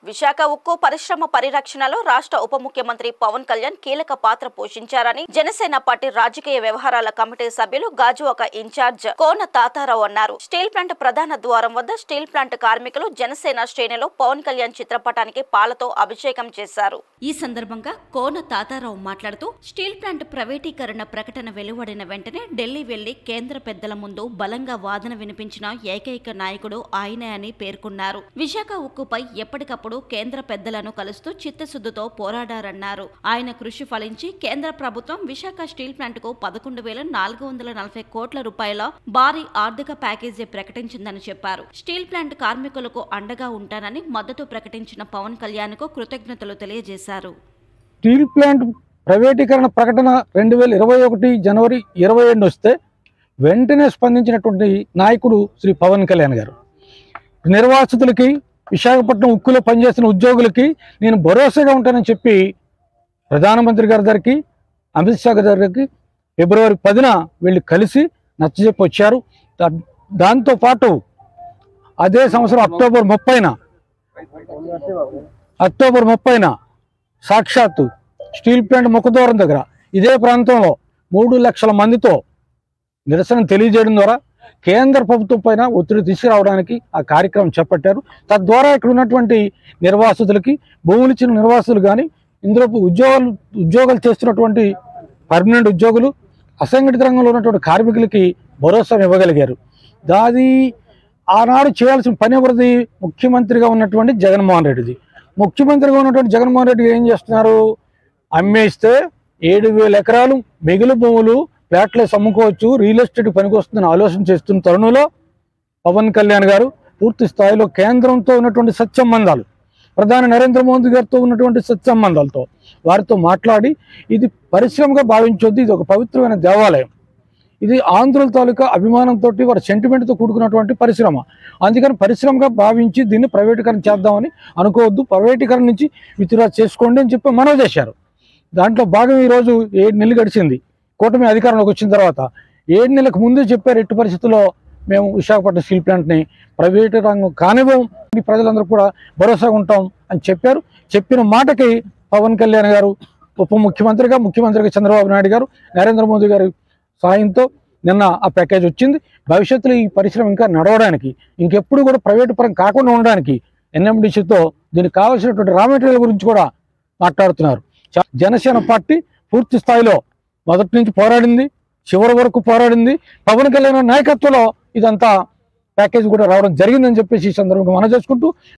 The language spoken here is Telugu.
విశాఖ ఉక్కు పరిశ్రమ పరిరక్షణలో రాష్ట్ర ఉప ముఖ్యమంత్రి పవన్ కళ్యాణ్ కీలక పాత్ర పోషించారని జనసేన పార్టీ రాజకీయ వ్యవహారాల కమిటీ సభ్యులు గాజువాక ఇన్ఛార్జ్ కోన తాతారావు అన్నారు. స్టీల్ ప్లాంట్ ప్రధాన ద్వారం వద్ద స్టీల్ ప్లాంట్ కార్మికులు జనసేన శ్రేణిలో పవన్ కళ్యాణ్ చిత్రపటానికి పాలతో అభిషేకం చేశారు. ఈ సందర్భంగా కోన తాతారావు మాట్లాడుతూ స్టీల్ ప్లాంట్ ప్రైవేటీకరణ ప్రకటన వెలువడిన వెంటనే ఢిల్లీ వెళ్లి కేంద్ర పెద్దల ముందు బలంగా వాదన వినిపించిన ఏకైక నాయకుడు ఆయనే అని పేర్కొన్నారు. విశాఖ ఉక్కుపై ఎప్పటికప్పుడు కేంద్ర పెద్దలను కలుస్తూ చిత్తశుద్ధితో పోరాడారన్నారు. ఆయన కృషి ఫలించి కేంద్ర ప్రభుత్వం విశాఖ స్టీల్ ప్లాంట్ కు 11,440 కోట్ల రూపాయల భారీ ఆర్థిక ప్యాకేజీ ప్రకటించిందని చెప్పారు. స్టీల్ ప్లాంట్ కార్మికులకు అండగా ఉంటానని మద్దతు ప్రకటించిన పవన్ కళ్యాణ్ కు కృతజ్ఞతలు తెలియజేశారు. స్టీల్ ప్లాంట్ ప్రైవేటీకరణ ప్రకటన 2021 జనవరి 27 వస్తే వెంటనే స్పందించినటువంటి నాయకుడు శ్రీ పవన్ కళ్యాణ్ గారు. నిర్వాసితులకి, విశాఖపట్నం ఉక్కులో పనిచేస్తున్న ఉద్యోగులకి నేను భరోసాగా ఉంటానని చెప్పి ప్రధానమంత్రి గారి దగ్గరికి, అమిత్ షా గారి దగ్గరికి ఫిబ్రవరి 10న వెళ్ళి కలిసి నచ్చజెప్పి వచ్చారు. దాంతోపాటు అదే సంవత్సరం అక్టోబర్ 30న సాక్షాత్తు స్టీల్ ప్లాంట్ ముఖద్వారం దగ్గర ఇదే ప్రాంతంలో 3 లక్షల మందితో నిరసన తెలియజేయడం ద్వారా కేంద్ర ప్రభుత్వం పైన ఒత్తిడి తీసుకురావడానికి ఆ కార్యక్రమం చేపట్టారు. తద్వారా ఇక్కడ ఉన్నటువంటి నిర్వాసితులకి, భూములు ఇచ్చిన నిర్వాసితులు కానీ, ఇందులో ఉద్యోగాలు చేస్తున్నటువంటి పర్మనెంట్ ఉద్యోగులు, అసంఘటిత రంగంలో ఉన్నటువంటి కార్మికులకి భరోసా ఇవ్వగలిగారు. దాది ఆనాడు చేయాల్సిన పని ఎవరిది? ముఖ్యమంత్రిగా ఉన్నటువంటి జగన్మోహన్ రెడ్డిది. ముఖ్యమంత్రిగా ఉన్నటువంటి జగన్మోహన్ రెడ్డి ఏం చేస్తున్నారు? అమ్మేస్తే 7,000 ఎకరాలు మిగులు భూములు ఫ్లాట్లు అమ్ముకోవచ్చు, రియల్ ఎస్టేట్ పనికి వస్తుందని ఆలోచన చేస్తున్న తరుణంలో పవన్ కళ్యాణ్ గారు పూర్తి స్థాయిలో కేంద్రంతో ఉన్నటువంటి సత్సంబంధాలు, ప్రధాని నరేంద్ర మోదీ గారితో ఉన్నటువంటి సత్సంబంధాలతో వారితో మాట్లాడి ఇది పరిశ్రమగా భావించొద్దు, ఇది ఒక పవిత్రమైన దేవాలయం, ఇది ఆంధ్రుల తాలూకా అభిమానంతో వారి సెంటిమెంట్తో కూడుకున్నటువంటి పరిశ్రమ, అందుకని పరిశ్రమగా భావించి దీన్ని ప్రైవేటీకరణ చేద్దామని అనుకోవద్దు, ప్రైవేటీకరణ నుంచి విత్డ్రా చేసుకోండి అని చెప్పి మనవి చేశారు. దాంట్లో భాగం ఈరోజు 7 నెలలు గడిచింది. కూటమి అధికారంలోకి వచ్చిన తర్వాత 7 నెలలకు ముందే చెప్పారు, ఎట్టి పరిస్థితుల్లో మేము విశాఖపట్నం స్టీల్ ప్లాంట్ని ప్రైవేట్ రంగం కానివ్వం, ప్రజలందరూ కూడా భరోసాగా ఉంటాం అని చెప్పారు. చెప్పిన మాటకి పవన్ కళ్యాణ్ గారు ఉప ముఖ్యమంత్రిగా చంద్రబాబు నాయుడు గారు, నరేంద్ర మోదీ గారి సాయంతో నిన్న ఆ ప్యాకేజ్ వచ్చింది. భవిష్యత్తులో ఈ పరిశ్రమ ఇంకా నడవడానికి, ఇంకెప్పుడు కూడా ప్రైవేటు పరం కాకుండా ఉండడానికి ఎన్ఎండిసితో దీనికి కావాల్సినటువంటి రా మెటీరియల్ గురించి కూడా మాట్లాడుతున్నారు. జనసేన పార్టీ పూర్తి స్థాయిలో మొదటి నుంచి పోరాడింది, చివరి వరకు పోరాడింది. పవన్ కళ్యాణ్ నాయకత్వంలో ఇదంతా ప్యాకేజ్ కూడా రావడం జరిగిందని చెప్పేసి ఈ సందర్భంగా మనం చేసుకుంటూ